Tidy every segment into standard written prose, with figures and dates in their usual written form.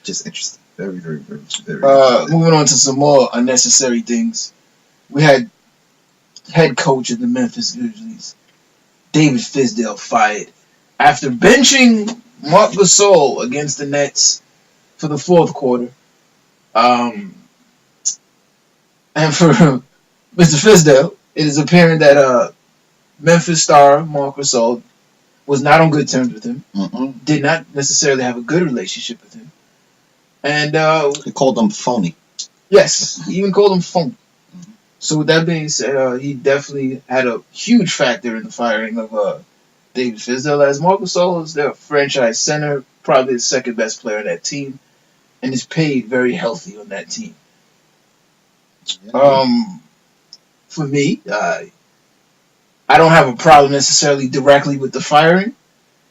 Just interesting. Very, very, very, very. Moving on to some more unnecessary things. We had head coach of the Memphis Grizzlies, David Fizdale, fired after benching Marc Gasol against the Nets for the fourth quarter. And for Mr. Fizdale, it is apparent that Memphis star Marc Gasol was not on good terms with him. Did not necessarily have a good relationship with him. And he called him phony. Yes, he even called him phony. So with that being said, he definitely had a huge factor in the firing of David Fizdale, as Marc Gasol is their franchise center, probably the second best player on that team, and is paid very healthy on that team. For me, I don't have a problem necessarily directly with the firing,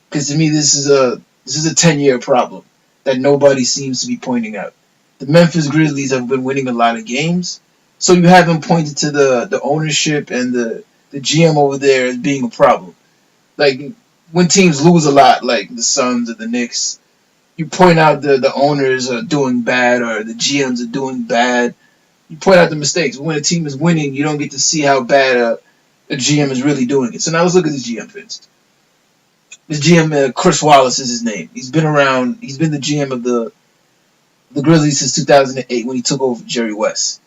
because to me this is a 10-year problem that nobody seems to be pointing out. The Memphis Grizzlies have been winning a lot of games, so you haven't pointed to the ownership and the GM over there as being a problem. Like, when teams lose a lot, like the Suns or the Knicks, you point out the owners are doing bad or the GMs are doing bad. You point out the mistakes. When a team is winning, you don't get to see how bad a GM is really doing it. So now let's look at this GM, Vince. This GM, Chris Wallace is his name. He's been around. He's been the GM of the Grizzlies since 2008 when he took over Jerry West.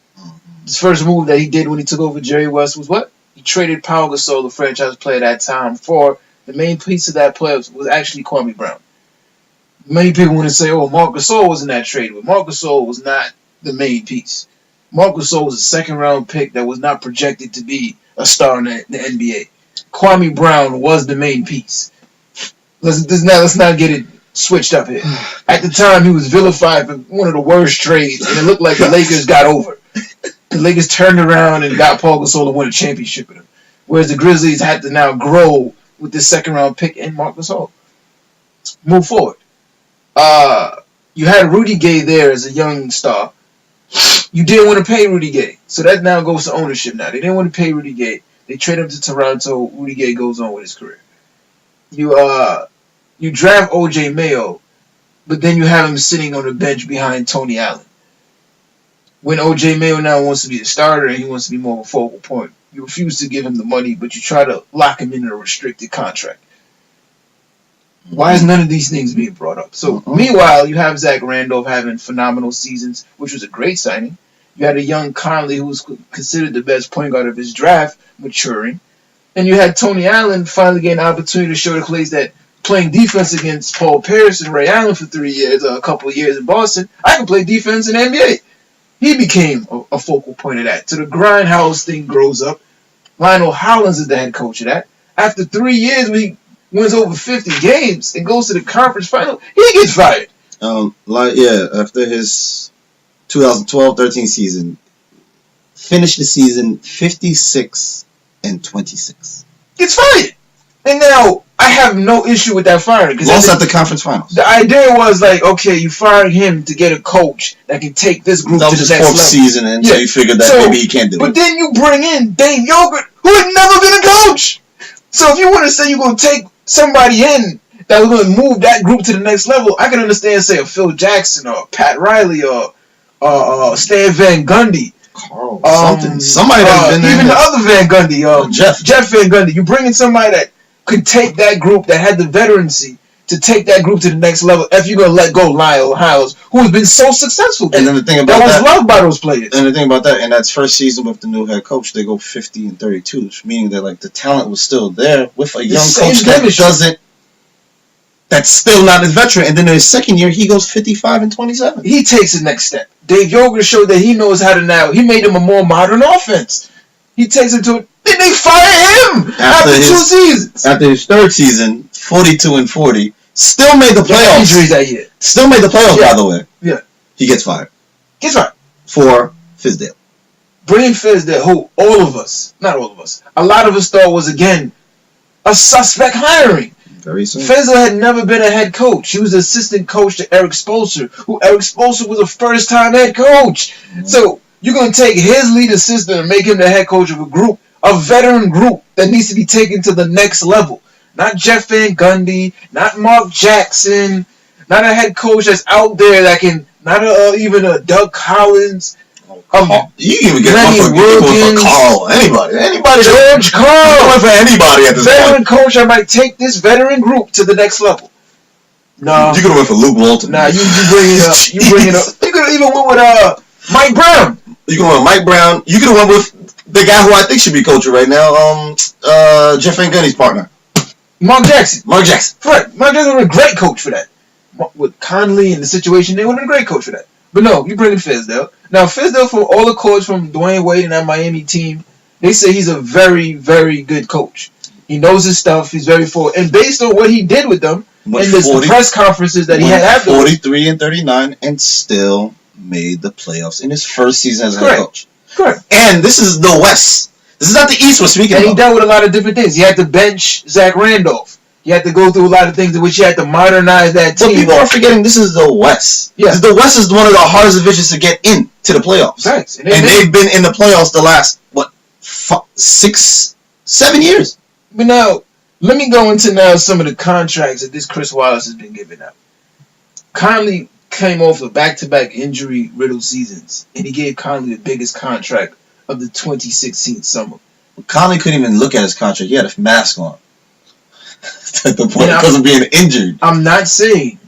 His first move that he did when he took over Jerry West was what? He traded Pau Gasol, the franchise player at that time, for the main piece of that player was actually Kwame Brown. Many people want to say, oh, Marc Gasol was in that trade, but Marc Gasol was not the main piece. Marc Gasol was a second-round pick that was not projected to be a star in the NBA. Kwame Brown was the main piece. Let's not get it switched up here. At the time, he was vilified for one of the worst trades, and it looked like the Lakers got over. The Lakers turned around and got Pau Gasol to win a championship with him, whereas the Grizzlies had to now grow with this second-round pick and Marc Gasol. Move forward. You had Rudy Gay there as a young star. You didn't want to pay Rudy Gay, so that now goes to ownership now. They didn't want to pay Rudy Gay. They trade him to Toronto. Rudy Gay goes on with his career. You draft O.J. Mayo, but then you have him sitting on the bench behind Tony Allen. When O.J. Mayo now wants to be the starter and he wants to be more of a focal point, you refuse to give him the money, but you try to lock him in a restricted contract. Why is none of these things being brought up? So, meanwhile, you have Zach Randolph having phenomenal seasons, which was a great signing. You had a young Conley who was considered the best point guard of his draft, maturing. And you had Tony Allen finally getting an opportunity to show the Clays that playing defense against Paul Pierce and Ray Allen for 3 years, a couple of years in Boston, I can play defense in the NBA. He became a focal point of that. So the grindhouse thing grows up. Lionel Hollins is the head coach of that. After 3 years, when he wins over 50 games and goes to the conference final, he gets fired. After his 2012-13 season, finished the season 56-26. Gets fired. And now, I have no issue with that firing. Lost at the conference finals. The idea was like, okay, you fired him to get a coach that can take this group to the next level. That was his 4th season, and so you figured that maybe he can't do it. But then you bring in Dave Yogurt, who had never been a coach. So if you want to say you're going to take somebody in that was going to move that group to the next level, I can understand, say, a Phil Jackson or Pat Riley or Stan Van Gundy. Somebody that's been there. Even the other Van Gundy, Jeff Van Gundy. You bring in somebody that could take that group, that had the veterancy to take that group to the next level, if you're going to let go Lyle Hiles, who has been so successful. And then the thing about that was loved by those players. And the thing about that, in that first season with the new head coach, they go 50-32, meaning that like the talent was still there with a young coach that's still not a veteran. And then in his second year, he goes 55-27. He takes the next step. Dave Yogurt showed that he knows how to now. He made him a more modern offense. He takes it to it. Then they fire him after 2 seasons. After his 3rd season, 42-40, still made the playoffs. Injuries that year. Still made the playoffs, by the way. Yeah. He gets fired. Gets fired. For Fizdale. Bring Fizdale, who not all of us, a lot of us thought was, again, a suspect hiring. Very soon. Fizdale had never been a head coach. He was the assistant coach to Eric Spoelstra, who Eric Spoelstra was a first-time head coach. Mm-hmm. So you're going to take his lead assistant and make him the head coach of a group, a veteran group that needs to be taken to the next level. Not Jeff Van Gundy, not Mark Jackson, not a head coach that's out there that can, not even a Doug Collins. You can even get Lenny one for Wilkins, Carl. Anybody. George You Carl, can win for anybody at this veteran point. coach. I might take this veteran group to the next level. No, You could have went for Luke Walton. nah, you bring it up. You bring it up. You could have even went with Mike Brown. You could have went with Mike Brown. You could have went with the guy who I think should be coaching right now. Jeff Van Gundy's partner, Mark Jackson. Mark Jackson. Right, Mark Jackson was a great coach for that. With Conley and the situation, they would have been a great coach for that. But no, you bring in Fizdale. Now, Fizdale, from all the coaches from Dwayne Wade and that Miami team, they say he's a very, very good coach. He knows his stuff. He's very forward. And based on what he did with them in the press conferences that he had after 43-39 and still made the playoffs in his first season as a head coach. Correct. And this is the West. This is not the East we're speaking and about. And he dealt with a lot of different things. He had to bench Zach Randolph. You had to go through a lot of things in which you had to modernize that team. But people are forgetting this is the West. Yeah. The West is one of the hardest divisions to get into the playoffs. Right. And they've been in the playoffs the last, 6, 7 years. But now, let me go into now some of the contracts that this Chris Wallace has been giving out. Conley came off of back-to-back injury-riddled seasons, and he gave Conley the biggest contract of the 2016 summer. Conley couldn't even look at his contract. He had a mask on. At the point because of being injured. I'm not saying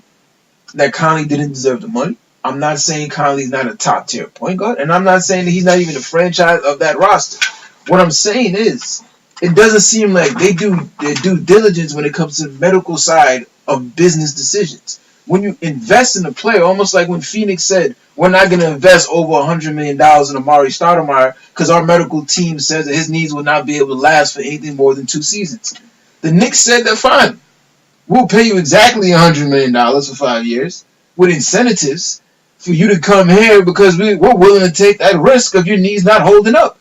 that Conley didn't deserve the money. I'm not saying Conley's not a top tier point guard, and I'm not saying that he's not even a franchise of that roster. What I'm saying is, it doesn't seem like they do their due diligence when it comes to the medical side of business decisions. When you invest in a player, almost like when Phoenix said, we're not going to invest over $100 million in Amari Stoudemire because our medical team says that his knees will not be able to last for anything more than 2 seasons. The Knicks said that, fine, we'll pay you exactly $100 million for 5 years with incentives for you to come here because we're willing to take that risk of your knees not holding up.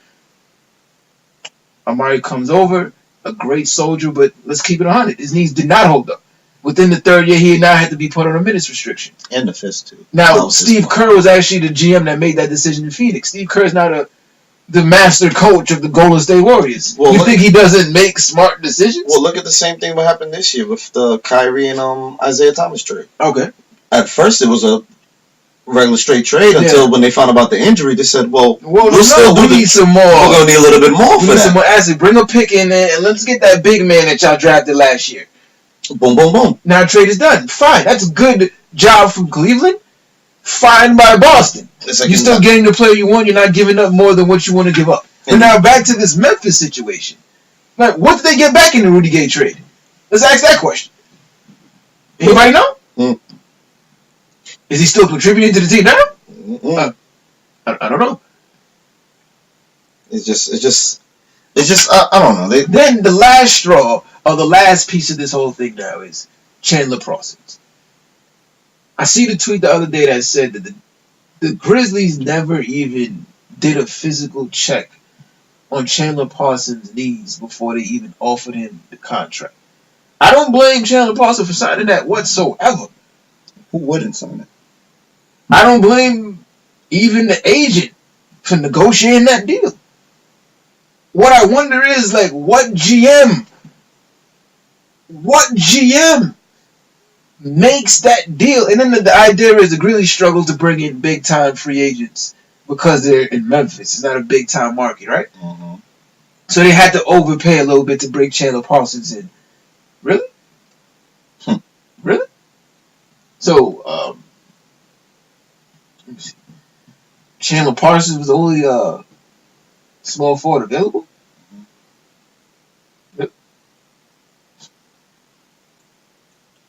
Amari comes over, a great soldier, but let's keep it 100. His knees did not hold up. Within the 3rd year, he now had to be put on a minutes restriction. And the fist, too. Now, Steve Kerr was actually the GM that made that decision in Phoenix. Steve Kerr is not the master coach of the Golden State Warriors. Well, you think he doesn't make smart decisions? Well, look at the same thing what happened this year with the Kyrie and Isaiah Thomas trade. Okay. At first, it was a regular straight trade until when they found about the injury, they said, we need some more. We're going to need a little bit more for that. Some more assets. Bring a pick in there and let's get that big man that y'all drafted last year. Boom, boom, boom. Now trade is done. Fine. That's a good job from Cleveland. Fine by Boston. You're still getting the player you want. You're not giving up more than what you want to give up. But now back to this Memphis situation. Like, what did they get back in the Rudy Gay trade? Let's ask that question. Anybody know? Is he still contributing to the team now? I don't know. It's just I don't know. Then the last straw, or the last piece of this whole thing now, is Chandler Parsons. I see the tweet the other day that said that the Grizzlies never even did a physical check on Chandler Parsons' knees before they even offered him the contract. I don't blame Chandler Parsons for signing that whatsoever. Who wouldn't sign it? I don't blame even the agent for negotiating that deal. What I wonder is, like, what GM makes that deal? And then the idea is the Grizzlies struggle to bring in big-time free agents because they're in Memphis. It's not a big-time market, right? Mm-hmm. So they had to overpay a little bit to bring Chandler Parsons in. Really? Really? So, let me see. Chandler Parsons was the only small forward available? Yep.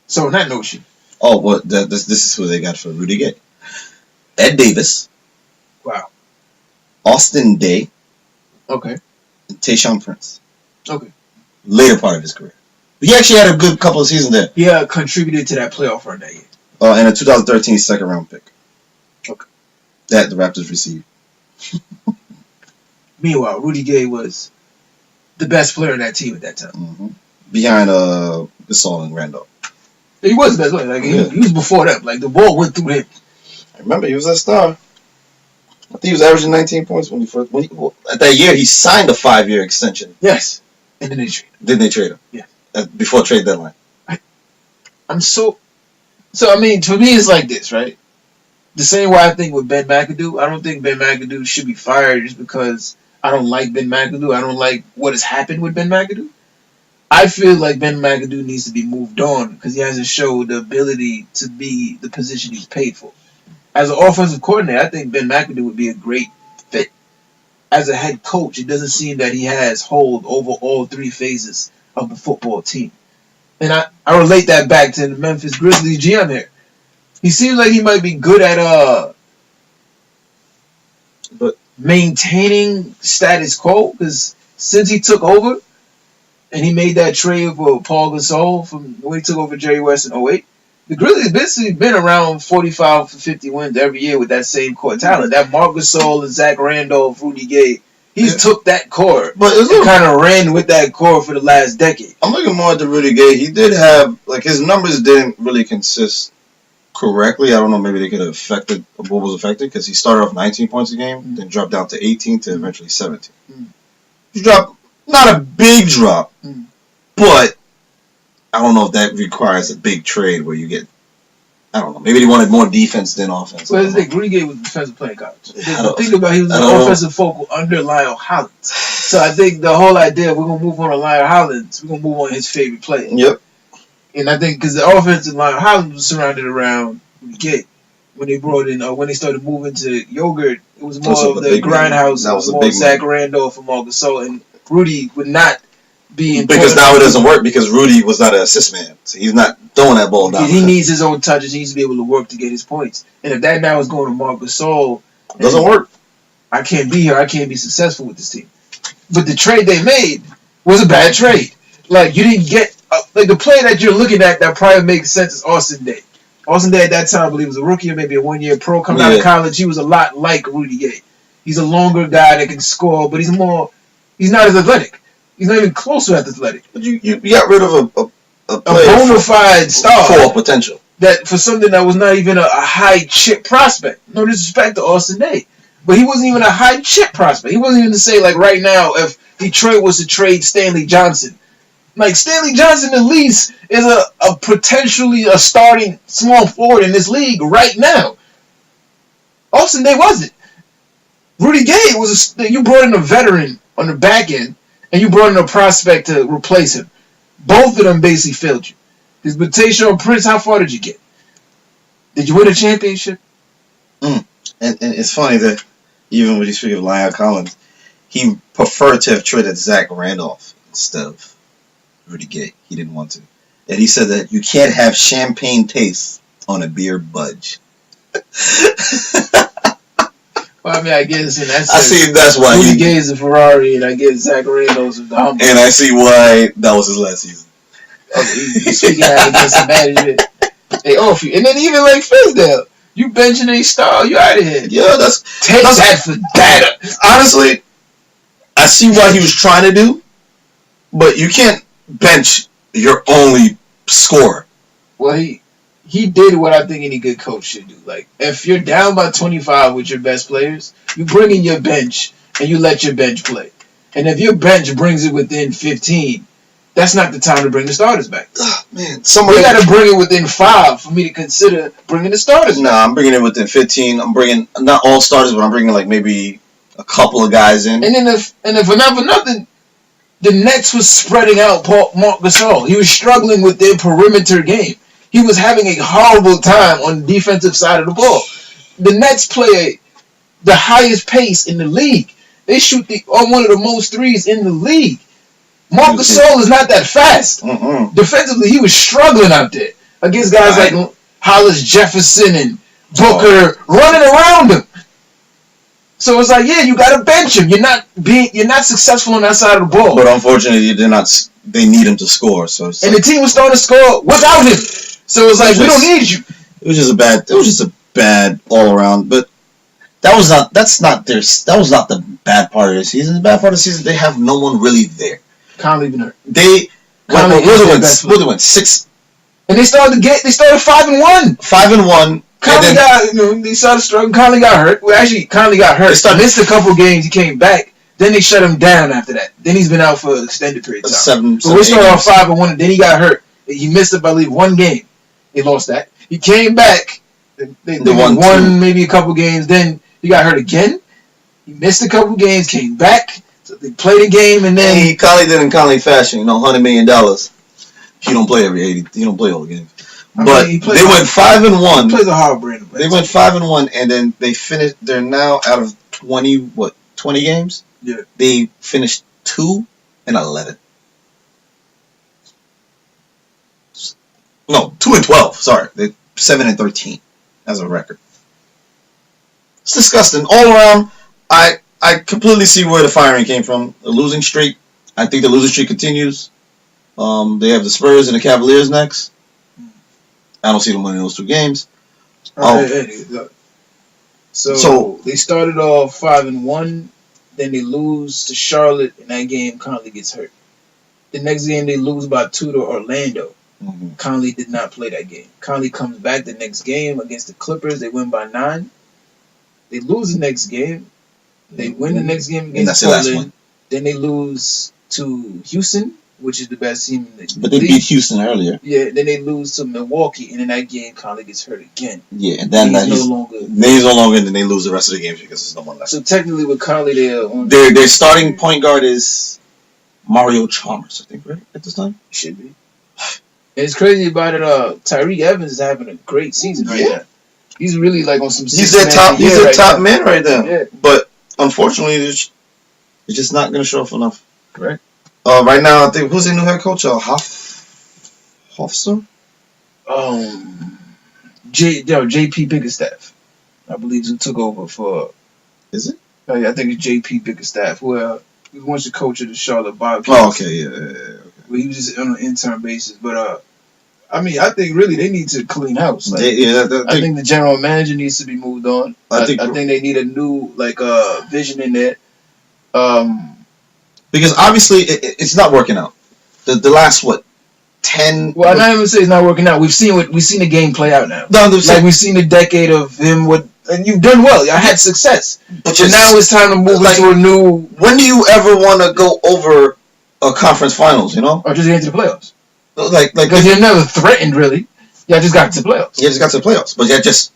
So, in that notion. Oh, well, this is who they got for Rudy Gay. Ed Davis. Wow. Austin Day. Okay. And Tayshaun Prince. Okay. Later part of his career. He actually had a good couple of seasons there. Yeah, contributed to that playoff run that year. And a 2013 second-round pick. Okay. That the Raptors received. Meanwhile, Rudy Gay was the best player in that team at that time. Mm-hmm. Behind Gasol and Randolph. He was the best player. Like, he was before them. Like, the ball went through him. I remember he was a star. I think he was averaging 19 points when at that year he signed a 5-year extension. Yes. And then they traded him. Didn't they trade him? Yeah. Before trade deadline. I'm so So I mean, for me, it's like this, right? The same way I think with Ben McAdoo. I don't think Ben McAdoo should be fired just because I don't like Ben McAdoo. I don't like what has happened with Ben McAdoo. I feel like Ben McAdoo needs to be moved on because he hasn't showed the ability to be the position he's paid for. As an offensive coordinator, I think Ben McAdoo would be a great fit. As a head coach, it doesn't seem that he has hold over all three phases of the football team. And I relate that back to the Memphis Grizzlies GM here. He seems like he might be good at but maintaining status quo because since he took over and he made that trade for Paul Gasol from when he took over Jerry West in '08, the Grizzlies basically been around 45 to 50 wins every year with that same core talent. That Marc Gasol and Zach Randolph, Rudy Gay, he's took that core but and kind of ran with that core for the last decade. I'm looking more at the Rudy Gay. He did have his numbers didn't really consist correctly. I don't know. Maybe they could have affected what was affected because he started off 19 points a game, then dropped down to 18 to eventually 17. He dropped not a big drop, but I don't know if that requires a big trade where you get. I don't know. Maybe they wanted more defense than offense. Well, Rudy Gay was a defensive player in college. Think about he was an offensive focal under Lyle Hollins. So I think the whole idea we're gonna move on to Lyle Hollins, we're gonna move on his favorite player. Yep. And I think because the offense in Lyle Hollins was surrounded around Rudy Gay. When they brought in, when they started moving to Yogurt, it was more of the grindhouse. It was more Zach Randolph and Marc Gasol, and Rudy would not be in because now it doesn't work because Rudy was not an assist man, so he's not throwing that ball down. He needs his own touches. He needs to be able to work to get his points. And if that now is going to Marc Gasol, it doesn't work. I can't be here. I can't be successful with this team. But the trade they made was a bad trade. Like you didn't get the player that you're looking at that probably makes sense is Austin Day. Austin Day at that time, I believe, was a rookie or maybe a one-year pro coming out of college. He was a lot like Rudy Gay. He's a longer guy that can score, but he's not as athletic. He's not even close to as athletic. But you got rid of a bona fide star for potential. That for something that was not even a high chip prospect. No disrespect to Austin Day, but he wasn't even a high chip prospect. He wasn't even to say like right now if Detroit was to trade Stanley Johnson. Like Stanley Johnson at least is a potentially a starting small forward in this league right now. Austin Day wasn't. Rudy Gay you brought in a veteran on the back end and you brought in a prospect to replace him. Both of them basically failed you. Because with Tayshaun Prince, how far did you get? Did you win a championship? And it's funny that even when you speak of Lyle Collins, he preferred to have traded Zach Randolph instead of Rudy Gay. He didn't want to. And he said that you can't have champagne taste on a beer budge. Well, I mean, I guess in that sense, I see that's why Rudy Gay is a Ferrari, and I guess Zach Randolph is the Hummer. And I see why that was his last season. Okay, speaking out against the management, they off you, and then even like Fizdale, you benching a star, you out of here. Yeah, that's that for data. Honestly, I see what he was trying to do, but you can't bench your only scorer. Well, he did what I think any good coach should do. Like, if you're down by 25 with your best players, you bring in your bench and you let your bench play. And if your bench brings it within 15, that's not the time to bring the starters back. Man, you got to bring it within 5 for me to consider bringing the starters back. Nah, I'm bringing it within 15. I'm bringing not all starters, but I'm bringing like maybe a couple of guys in. And then if for nothing, the Nets was spreading out Marc Gasol. He was struggling with their perimeter game. He was having a horrible time on the defensive side of the ball. The Nets play the highest pace in the league. They shoot on one of the most threes in the league. Marc Gasol is not that fast. Defensively, he was struggling out there against guys like Hollis Jefferson and Booker running around him. So it's like, yeah, you got to bench him. You're not successful on that side of the ball. But unfortunately, they need him to score. So and the team was starting to score without him. So it's like, we don't need you. It was just a bad all around. But that was not the bad part of the season. The bad part of the season, they have no one really there. Conley been hurt. They went 6. And they started 5-1. 5-1. Conley they started struggling. Conley got hurt. Well, actually, Conley got hurt. Missed a couple games. He came back. Then they shut him down after that. Then he's been out for an extended period of time. So we started off 5-1, and then he got hurt. He missed, I believe, 1 game. They lost that. He came back. They won maybe a couple games. Then he got hurt again. He missed a couple games, came back. So they played a game, and then he Conley did in Conley fashion. $100 million. He don't play every 80. He don't play all the games. But they went 5-1. He plays a hard brand. They went 5-1, and then they finished. They're now out of 20 games. Yeah. They finished 2-11. No, 2-12. Sorry, they 7-13 as a record. It's disgusting all around. I completely see where the firing came from. The losing streak. I think the losing streak continues. They have the Spurs and the Cavaliers next. I don't see them winning those 2 games. So they started off 5-1, then they lose to Charlotte, and that game Conley gets hurt. The next game they lose by 2 to Orlando. Mm-hmm. Conley did not play that game. Conley comes back the next game against the Clippers. They win by 9. They lose the next game. They win the next game against Portland. Then they lose to Houston, which is the best team in the league. But they beat Houston earlier. Yeah, then they lose to Milwaukee, and in that game, Conley gets hurt again. Yeah, and then he's no longer. And then they lose the rest of the games because there's no one left. So technically, with Conley, their starting point guard is Mario Chalmers, I think, right at this time. Should be. And it's crazy about it. Tyreek Evans is having a great season right now. He's really like on some. He's their top. He's their top man right now. Yeah. But unfortunately, it's just not going to show up enough. Correct. Right now, I think who's the new head coach? Hofstra? JP Bickerstaff, I believe, who took over for. Is it? I think it's JP Bickerstaff, who he was once the coach of the Charlotte Bobcats. Oh, okay, yeah. Okay. Well, he was just on an intern basis, but I mean, I think really they need to clean house. Like, I think the general manager needs to be moved on. I think they need a new vision in there. Because obviously it's not working out. The last 10. Well, I'm not even say it's not working out. We've seen the game play out now. We've seen the decade of him and you've done well. I had success, but now it's time to move into a new. When do you ever want to go over a conference finals? Or just get into the playoffs? Because you're never threatened really. Yeah, just got to the playoffs. Yeah, just got to the playoffs, but you just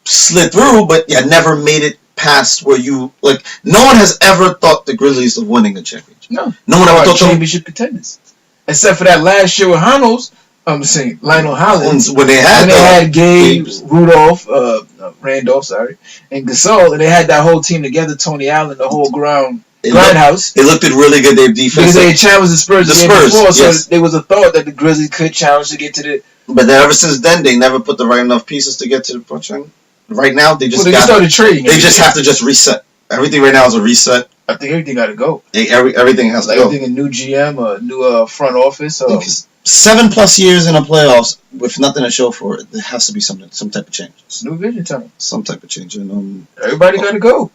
slid through. But you never made it past where you no one has ever thought the Grizzlies of winning a championship. No one ever thought championship contenders, except for that last year with Hollins. I'm saying Lionel Hollins when they had Gabe, Rudolph, Randolph, and Gasol, and they had that whole team together. Tony Allen, the whole grindhouse. It looked really good. Their defense because they had challenged the Spurs. Before, yes. So there was a thought that the Grizzlies could challenge to get to the. But then ever since then, they never put the right enough pieces to get to the punchline. Right now, they just started trading. They just have to just reset. Everything right now is a reset. I think everything got to go. Everything has to go. Everything a new GM, a new front office. 7+ years in the playoffs with nothing to show for it. There has to be some type of change. It's new vision time. Some type of change. And everybody got to go.